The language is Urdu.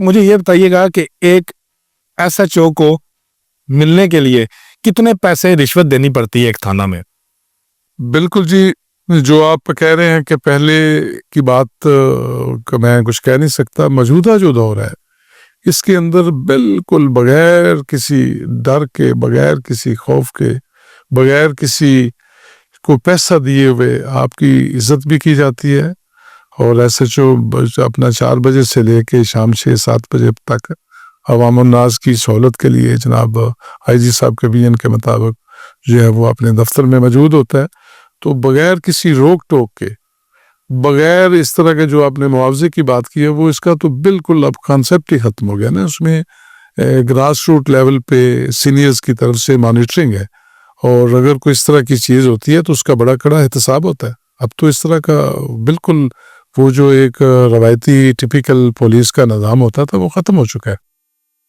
مجھے یہ بتائیے گا کہ ایک ایس ایچ او کو ملنے کے لیے کتنے پیسے رشوت دینی پڑتی ہے ایک تھانہ میں؟ بالکل جی، جو آپ کہہ رہے ہیں کہ پہلے کی بات کا میں کچھ کہہ نہیں سکتا. موجودہ جو دور ہے اس کے اندر بالکل بغیر کسی ڈر کے، بغیر کسی خوف کے، بغیر کسی کو پیسہ دیے ہوئے آپ کی عزت بھی کی جاتی ہے. اور ایس ایچ او اپنا 4 بجے سے لے کے شام 6-7 بجے تک عوام الناس کی سہولت کے لیے جناب آئی جی صاحب کے بیان کے مطابق جو ہے وہ اپنے دفتر میں موجود ہوتا ہے. تو بغیر کسی روک ٹوک کے، بغیر اس طرح کے جو آپ نے معاوضے کی بات کی ہے، وہ اس کا تو بالکل اب کانسیپٹ ہی ختم ہو گیا نا. اس میں گراس روٹ لیول پہ سینئرز کی طرف سے مانیٹرنگ ہے، اور اگر کوئی اس طرح کی چیز ہوتی ہے تو اس کا بڑا کڑا احتساب ہوتا ہے. اب تو اس طرح کا بالکل وہ جو ایک روایتی ٹپیکل پولیس کا نظام ہوتا تھا وہ ختم ہو چکا ہے.